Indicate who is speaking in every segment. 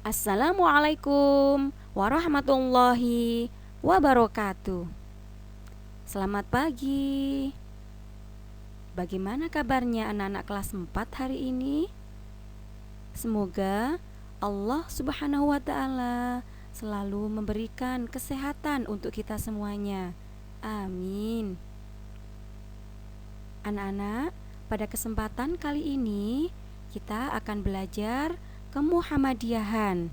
Speaker 1: Assalamualaikum warahmatullahi wabarakatuh. Selamat pagi. Bagaimana kabarnya anak-anak kelas 4 hari ini? Semoga Allah Subhanahu wa taala selalu memberikan kesehatan untuk kita semuanya. Amin. Anak-anak, pada kesempatan kali ini kita akan belajar kemuhammadiyahan.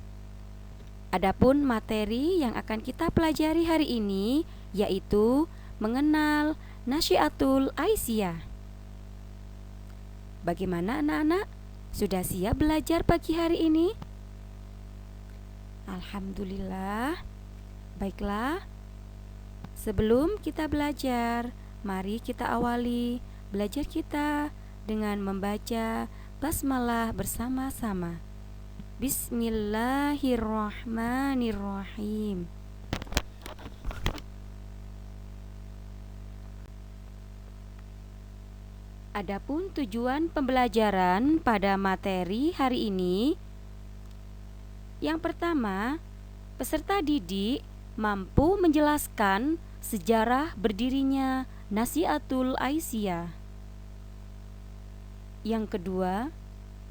Speaker 1: Adapun materi yang akan kita pelajari hari ini yaitu mengenal Nasyiatul Aisyah. Bagaimana anak-anak? Sudah siap belajar pagi hari ini? Alhamdulillah. Baiklah. Sebelum kita belajar, mari kita awali belajar kita dengan membaca basmalah bersama-sama. Bismillahirrahmanirrahim. Adapun tujuan pembelajaran pada materi hari ini, yang pertama, peserta didik mampu menjelaskan sejarah berdirinya Nasyiatul Aisyah. Yang kedua,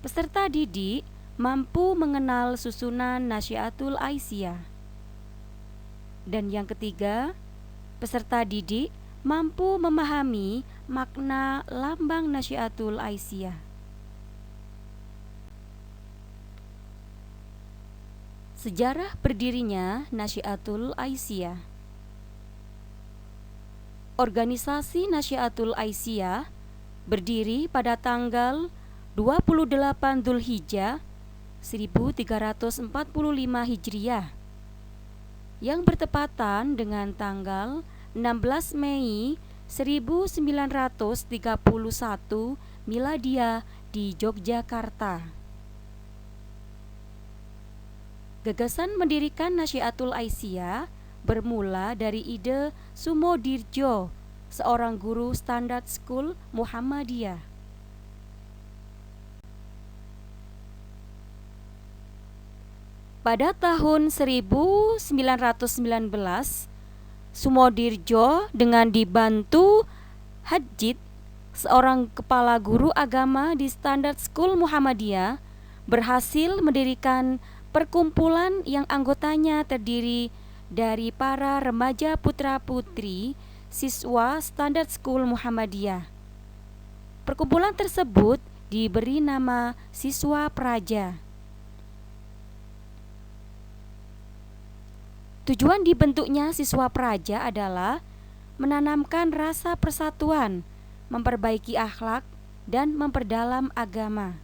Speaker 1: peserta didik mampu mengenal susunan Nasyiatul Aisyah. Dan yang ketiga, peserta didik mampu memahami makna lambang Nasyiatul Aisyah. Sejarah berdirinya Nasyiatul Aisyah. Organisasi Nasyiatul Aisyah berdiri pada tanggal 28 Dzulhijjah 1345 Hijriah yang bertepatan dengan tanggal 16 Mei 1931 Miladiah di Yogyakarta. Gagasan mendirikan Nasyiatul Aisyah bermula dari ide Sumodirjo, seorang guru standar school Muhammadiyah. Pada tahun 1919, Sumodirjo dengan dibantu Hadjid, seorang kepala guru agama di Standard School Muhammadiyah, berhasil mendirikan perkumpulan yang anggotanya terdiri dari para remaja putra-putri siswa Standard School Muhammadiyah. Perkumpulan tersebut diberi nama Siswa Praja. Tujuan dibentuknya Siswa Praja adalah menanamkan rasa persatuan, memperbaiki akhlak, dan memperdalam agama.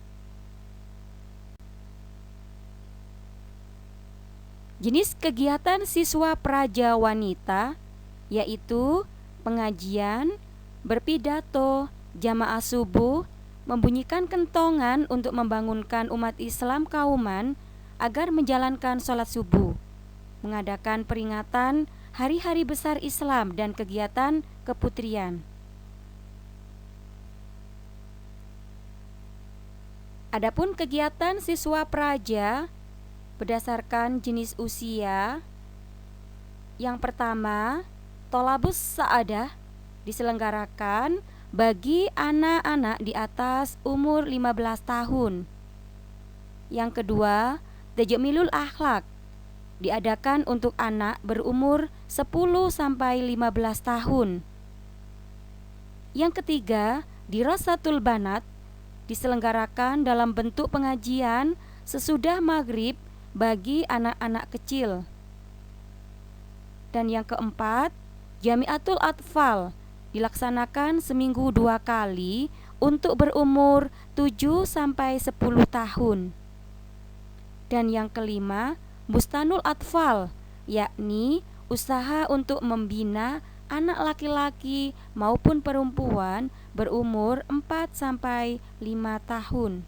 Speaker 1: Jenis kegiatan Siswa Praja wanita yaitu pengajian, berpidato, jamaah subuh, membunyikan kentongan untuk membangunkan umat Islam kauman agar menjalankan sholat subuh, mengadakan peringatan hari-hari besar Islam dan kegiatan keputrian. Adapun kegiatan Siswa Praja berdasarkan jenis usia, yang pertama, Tolabus Sa'adah diselenggarakan bagi anak-anak di atas umur 15 tahun. Yang kedua, Tajmilul Akhlak diadakan untuk anak berumur 10-15 tahun. Yang ketiga, Dirasatul Banat diselenggarakan dalam bentuk pengajian sesudah maghrib bagi anak-anak kecil. Dan yang keempat, Jamiatul Atfal dilaksanakan seminggu 2 kali untuk berumur 7-10 tahun. Dan yang kelima, Bustanul Atfal, yakni usaha untuk membina anak laki-laki maupun perempuan berumur 4-5 tahun.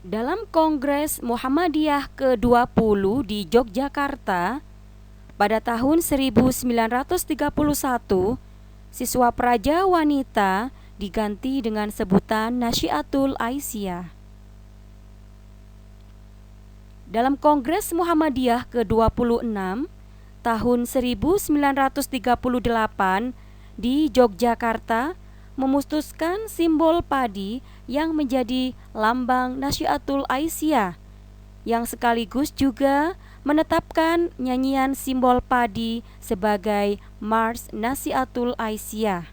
Speaker 1: Dalam Kongres Muhammadiyah ke-20 di Yogyakarta pada tahun 1931, Siswa Praja wanita diganti dengan sebutan Nasyiatul Aisyah. Dalam Kongres Muhammadiyah ke-26 tahun 1938 di Yogyakarta memutuskan simbol padi yang menjadi lambang Nasyiatul Aisyah, yang sekaligus juga menetapkan nyanyian simbol padi sebagai Mars Nasyiatul Aisyah.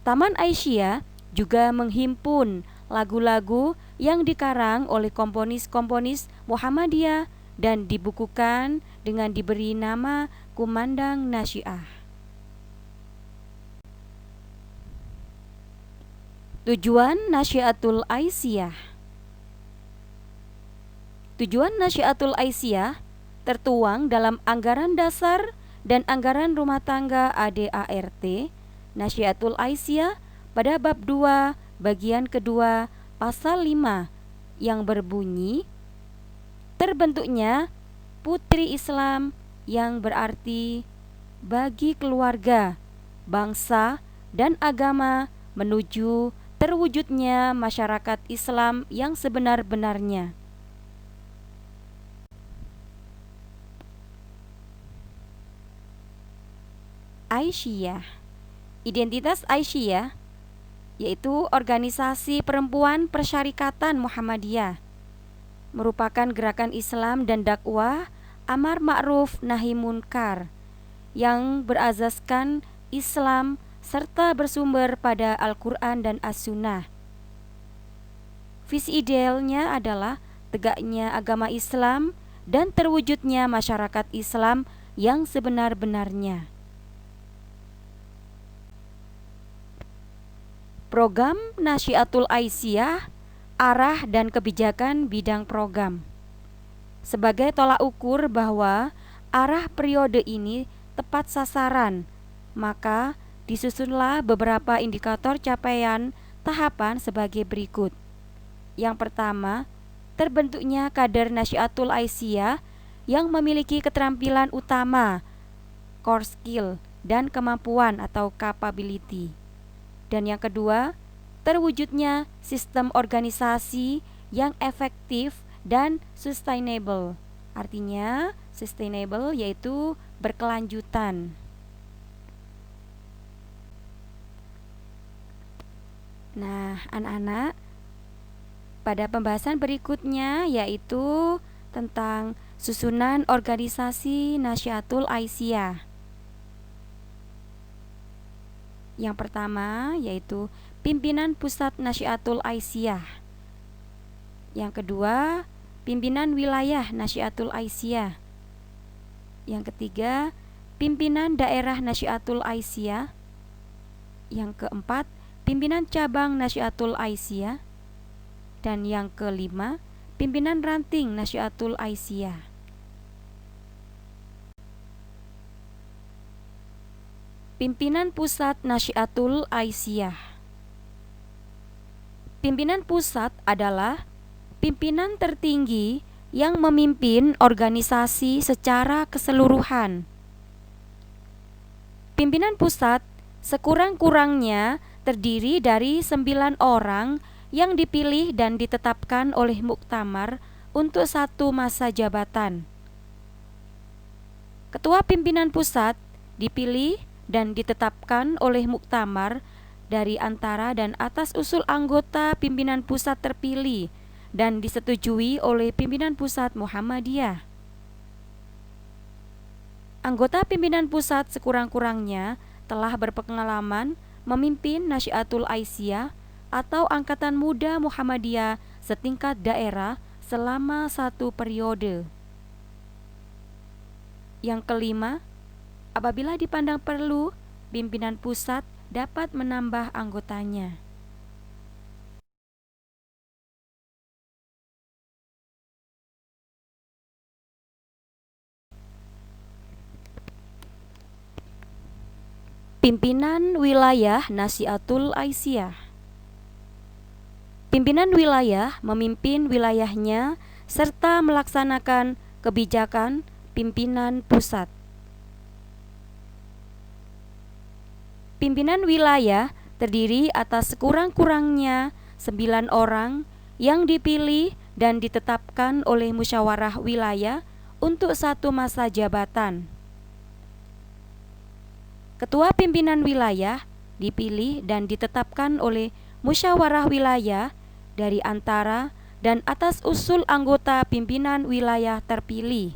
Speaker 1: Taman Aisyah juga menghimpun lagu-lagu yang dikarang oleh komponis-komponis Muhammadiyah dan dibukukan dengan diberi nama Kumandang Nasyiah. Tujuan Nasyiatul Aisyah. Tujuan Nasyiatul Aisyah tertuang dalam anggaran dasar dan anggaran rumah tangga ADART Nasyiatul Aisyah pada bab 2 bagian kedua pasal 5 yang berbunyi, terbentuknya putri Islam yang berarti bagi keluarga, bangsa, dan agama menuju terwujudnya masyarakat Islam yang sebenar-benarnya. Aisyah. Identitas Aisyah yaitu organisasi perempuan persyarikatan Muhammadiyah, merupakan gerakan Islam dan dakwah amar ma'ruf nahi munkar yang berazaskan Islam serta bersumber pada Al-Quran dan As-Sunnah. Visi idealnya adalah tegaknya agama Islam dan terwujudnya masyarakat Islam yang sebenar-benarnya. Program Nasyiatul Aisyah, arah dan kebijakan bidang program. Sebagai tolak ukur bahwa arah periode ini tepat sasaran, maka disusunlah beberapa indikator capaian tahapan sebagai berikut. Yang pertama, terbentuknya kader Nasyiatul Aisyah yang memiliki keterampilan utama, core skill, dan kemampuan atau capability. Dan yang kedua, terwujudnya sistem organisasi yang efektif dan sustainable. Artinya, sustainable yaitu berkelanjutan. Nah, anak-anak, pada pembahasan berikutnya yaitu tentang susunan organisasi Nasyiatul Aisyah. Yang pertama yaitu pimpinan pusat Nasyiatul Aisyah. Yang kedua, pimpinan wilayah Nasyiatul Aisyah. Yang ketiga, pimpinan daerah Nasyiatul Aisyah. Yang keempat, pimpinan cabang Nasyiatul Aisyah. Dan yang kelima, pimpinan ranting Nasyiatul Aisyah. Pimpinan pusat Nasyiatul Aisyah. Pimpinan pusat adalah pimpinan tertinggi yang memimpin organisasi secara keseluruhan. Pimpinan pusat sekurang-kurangnya terdiri dari 9 orang yang dipilih dan ditetapkan oleh muktamar untuk satu masa jabatan. Ketua pimpinan pusat dipilih dan ditetapkan oleh muktamar dari antara dan atas usul anggota pimpinan pusat terpilih dan disetujui oleh pimpinan pusat Muhammadiyah. Anggota pimpinan pusat sekurang-kurangnya telah berpengalaman memimpin Nasyiatul Aisyah atau Angkatan Muda Muhammadiyah setingkat daerah selama 1 periode. Yang kelima, apabila dipandang perlu, pimpinan pusat dapat menambah anggotanya. Pimpinan wilayah Nasyiatul Aisyah. Pimpinan wilayah memimpin wilayahnya serta melaksanakan kebijakan pimpinan pusat. Pimpinan wilayah terdiri atas sekurang-kurangnya 9 orang yang dipilih dan ditetapkan oleh musyawarah wilayah untuk satu masa jabatan. Ketua pimpinan wilayah dipilih dan ditetapkan oleh musyawarah wilayah dari antara dan atas usul anggota pimpinan wilayah terpilih.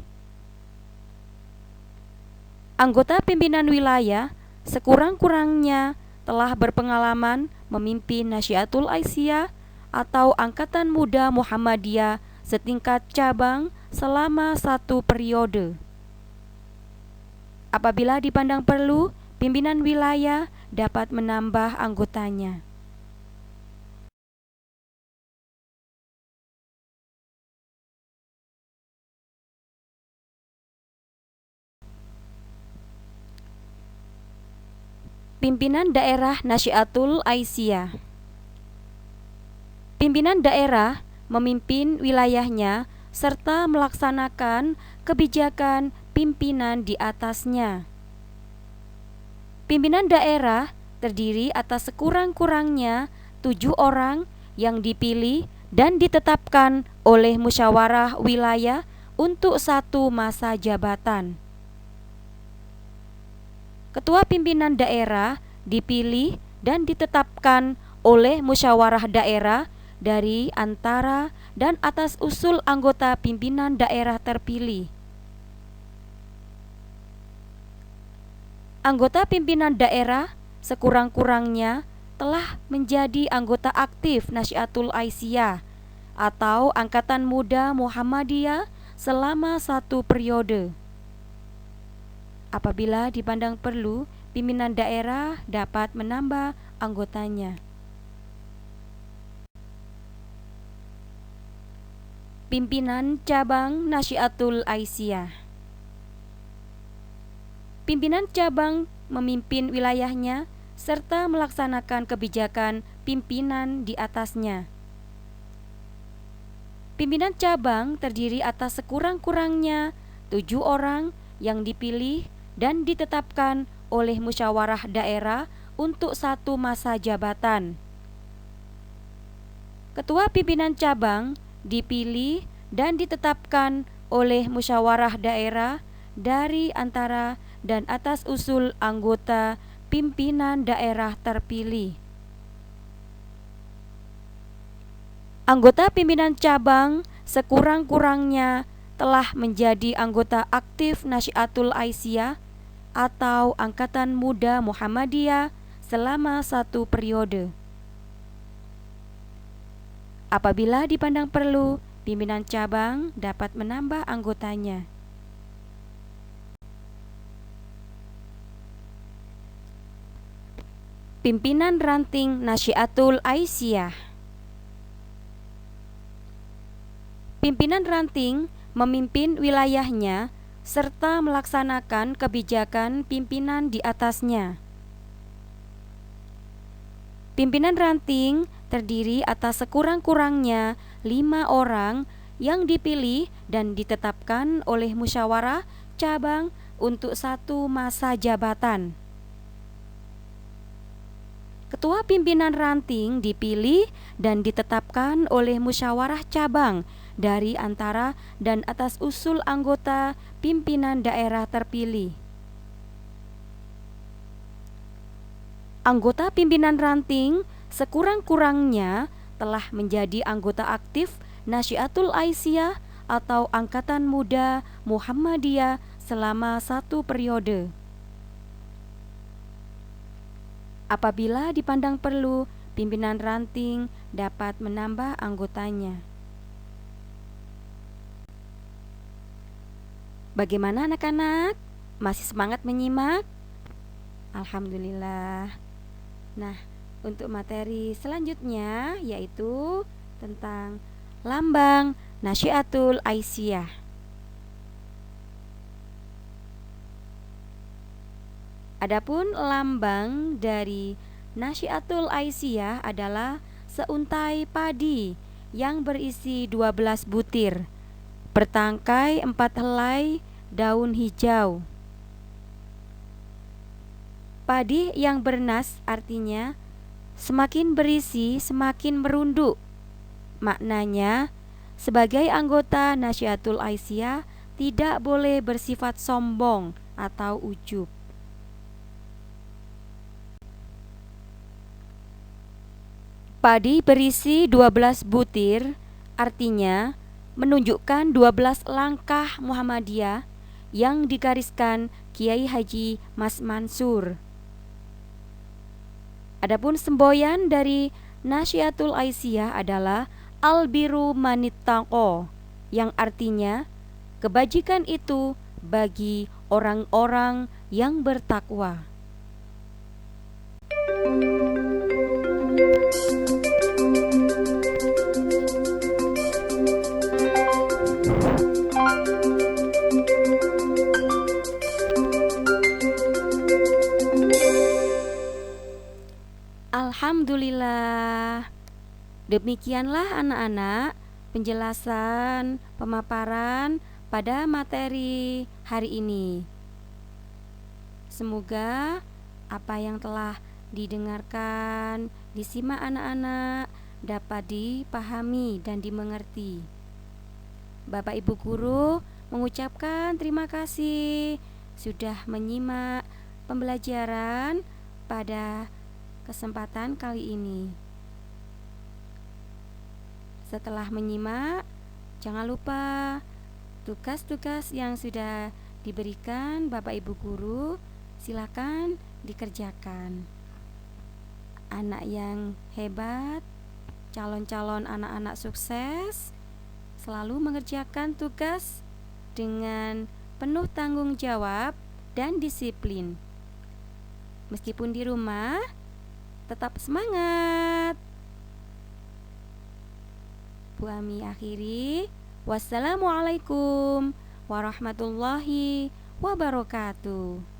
Speaker 1: Anggota pimpinan wilayah sekurang-kurangnya telah berpengalaman memimpin Nahdlatul Aisyah atau Angkatan Muda Muhammadiyah setingkat cabang selama 1 periode. Apabila dipandang perlu, pimpinan wilayah dapat menambah anggotanya. Pimpinan Daerah Nahdlatul Aisyah. Pimpinan daerah memimpin wilayahnya serta melaksanakan kebijakan pimpinan di atasnya. Pimpinan daerah terdiri atas sekurang-kurangnya 7 orang yang dipilih dan ditetapkan oleh musyawarah wilayah untuk satu masa jabatan. Ketua pimpinan daerah dipilih dan ditetapkan oleh musyawarah daerah dari antara dan atas usul anggota pimpinan daerah terpilih. Anggota pimpinan daerah sekurang-kurangnya telah menjadi anggota aktif Nahdlatul Aisyah atau Angkatan Muda Muhammadiyah selama 1 periode. Apabila dipandang perlu, pimpinan daerah dapat menambah anggotanya. Pimpinan cabang Nahdlatul Aisyah. Pimpinan cabang memimpin wilayahnya serta melaksanakan kebijakan pimpinan di atasnya. Pimpinan cabang terdiri atas sekurang-kurangnya 7 orang yang dipilih dan ditetapkan oleh musyawarah daerah untuk satu masa jabatan. Ketua pimpinan cabang dipilih dan ditetapkan oleh musyawarah daerah dari antara dan atas usul anggota pimpinan daerah terpilih. Anggota pimpinan cabang sekurang-kurangnya telah menjadi anggota aktif Nahdlatul Aisyah atau Angkatan Muda Muhammadiyah selama 1 periode. Apabila dipandang perlu, pimpinan cabang dapat menambah anggotanya. Pimpinan ranting Nahdlatul Aisyah. Pimpinan ranting memimpin wilayahnya serta melaksanakan kebijakan pimpinan di atasnya. Pimpinan ranting terdiri atas sekurang-kurangnya 5 orang yang dipilih dan ditetapkan oleh musyawarah cabang untuk satu masa jabatan. Ketua pimpinan ranting dipilih dan ditetapkan oleh musyawarah cabang dari antara dan atas usul anggota pimpinan daerah terpilih. Anggota pimpinan ranting sekurang-kurangnya telah menjadi anggota aktif Nahdlatul Aisyah atau Angkatan Muda Muhammadiyah selama 1 periode. Apabila dipandang perlu, pimpinan ranting dapat menambah anggotanya. Bagaimana anak-anak? Masih semangat menyimak? Alhamdulillah. Nah, untuk materi selanjutnya yaitu tentang lambang Nahdlatul Aisyah. Adapun lambang dari Nahdlatul Aisyah adalah seuntai padi yang berisi 12 butir, bertangkai 4 helai daun hijau. Padi yang bernas artinya semakin berisi semakin merunduk. Maknanya, sebagai anggota Nasyaatul Aisyah tidak boleh bersifat sombong atau ujub. Padi berisi 12 butir artinya menunjukkan 12 langkah Muhammadiyah yang digariskan Kiai Haji Mas Mansur. Adapun semboyan dari Nasyaatul Aisyah adalah Al-biru manittaqo, yang artinya kebajikan itu bagi orang-orang yang bertakwa. Alhamdulillah. Demikianlah anak-anak penjelasan pemaparan pada materi hari ini. Semoga apa yang telah didengarkan, disimak anak-anak dapat dipahami dan dimengerti. Bapak Ibu guru mengucapkan terima kasih sudah menyimak pembelajaran pada kesempatan kali ini. Setelah menyimak, jangan lupa tugas-tugas yang sudah diberikan Bapak Ibu guru, silakan dikerjakan. Anak yang hebat, calon-calon anak-anak sukses, selalu mengerjakan tugas dengan penuh tanggung jawab dan disiplin. Meskipun di rumah, tetap semangat. Bu Ami akhiri. Wassalamualaikum warahmatullahi wabarakatuh.